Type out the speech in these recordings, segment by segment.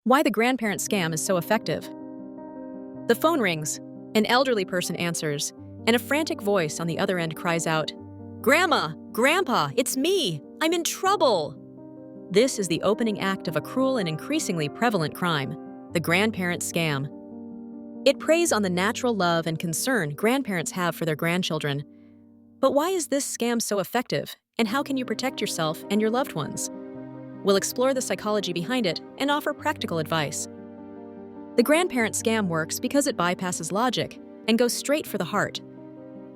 Why the grandparent scam is so effective. The phone rings, an elderly person answers, and a frantic voice on the other end cries out, "Grandma! Grandpa! It's me! I'm in trouble!" This is the opening act of a cruel and increasingly prevalent crime, the grandparent scam. It preys on the natural love and concern grandparents have for their grandchildren. But why is this scam so effective, and how can you protect yourself and your loved ones? We'll explore the psychology behind it and offer practical advice. The grandparent scam works because it bypasses logic and goes straight for the heart.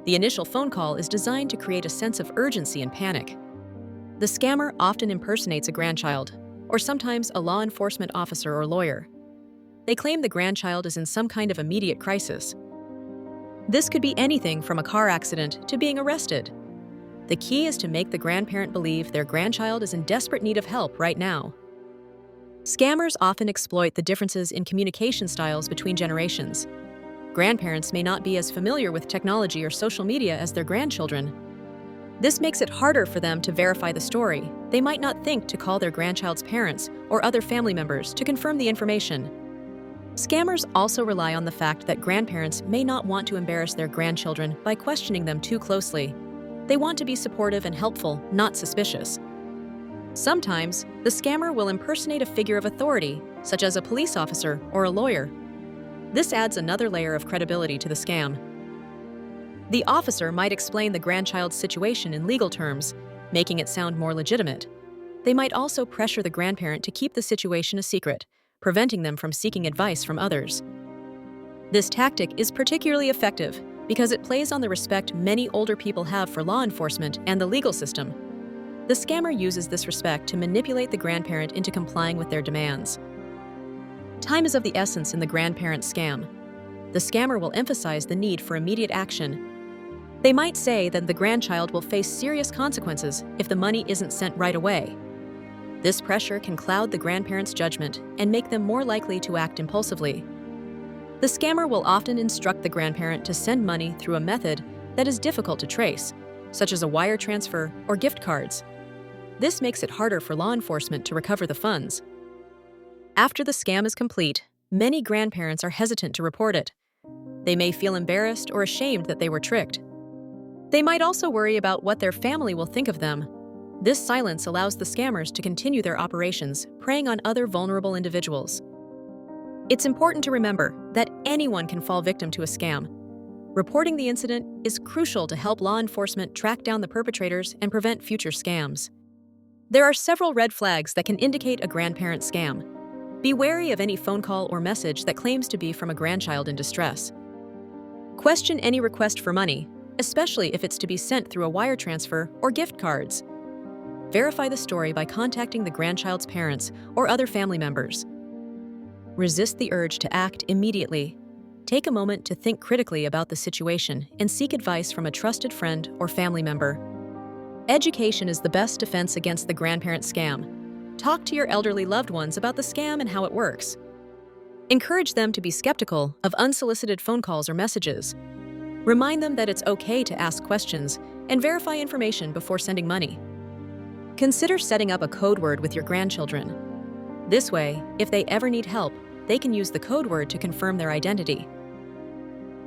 The initial phone call is designed to create a sense of urgency and panic. The scammer often impersonates a grandchild, or sometimes a law enforcement officer or lawyer. They claim the grandchild is in some kind of immediate crisis. This could be anything from a car accident to being arrested. The key is to make the grandparent believe their grandchild is in desperate need of help right now. Scammers often exploit the differences in communication styles between generations. Grandparents may not be as familiar with technology or social media as their grandchildren. This makes it harder for them to verify the story. They might not think to call their grandchild's parents or other family members to confirm the information. Scammers also rely on the fact that grandparents may not want to embarrass their grandchildren by questioning them too closely. They want to be supportive and helpful, not suspicious. Sometimes, the scammer will impersonate a figure of authority, such as a police officer or a lawyer. This adds another layer of credibility to the scam. The officer might explain the grandchild's situation in legal terms, making it sound more legitimate. They might also pressure the grandparent to keep the situation a secret, preventing them from seeking advice from others. This tactic is particularly effective because it plays on the respect many older people have for law enforcement and the legal system. The scammer uses this respect to manipulate the grandparent into complying with their demands. Time is of the essence in the grandparent scam. The scammer will emphasize the need for immediate action. They might say that the grandchild will face serious consequences if the money isn't sent right away. This pressure can cloud the grandparent's judgment and make them more likely to act impulsively. The scammer will often instruct the grandparent to send money through a method that is difficult to trace, such as a wire transfer or gift cards. This makes it harder for law enforcement to recover the funds. After the scam is complete, many grandparents are hesitant to report it. They may feel embarrassed or ashamed that they were tricked. They might also worry about what their family will think of them. This silence allows the scammers to continue their operations, preying on other vulnerable individuals. It's important to remember that anyone can fall victim to a scam. Reporting the incident is crucial to help law enforcement track down the perpetrators and prevent future scams. There are several red flags that can indicate a grandparent scam. Be wary of any phone call or message that claims to be from a grandchild in distress. Question any request for money, especially if it's to be sent through a wire transfer or gift cards. Verify the story by contacting the grandchild's parents or other family members. Resist the urge to act immediately. Take a moment to think critically about the situation and seek advice from a trusted friend or family member. Education is the best defense against the grandparent scam. Talk to your elderly loved ones about the scam and how it works. Encourage them to be skeptical of unsolicited phone calls or messages. Remind them that it's okay to ask questions and verify information before sending money. Consider setting up a code word with your grandchildren. This way, if they ever need help, they can use the code word to confirm their identity.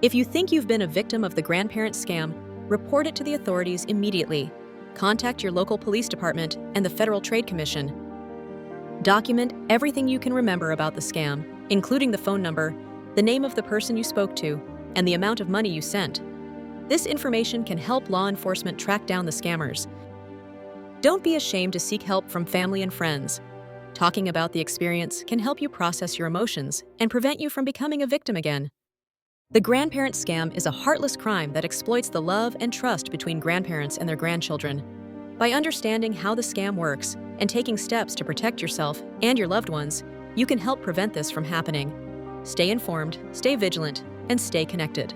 If you think you've been a victim of the grandparent scam, report it to the authorities immediately. Contact your local police department and the Federal Trade Commission. Document everything you can remember about the scam, including the phone number, the name of the person you spoke to, and the amount of money you sent. This information can help law enforcement track down the scammers. Don't be ashamed to seek help from family and friends. Talking about the experience can help you process your emotions and prevent you from becoming a victim again. The grandparent scam is a heartless crime that exploits the love and trust between grandparents and their grandchildren. By understanding how the scam works and taking steps to protect yourself and your loved ones, you can help prevent this from happening. Stay informed, stay vigilant, and stay connected.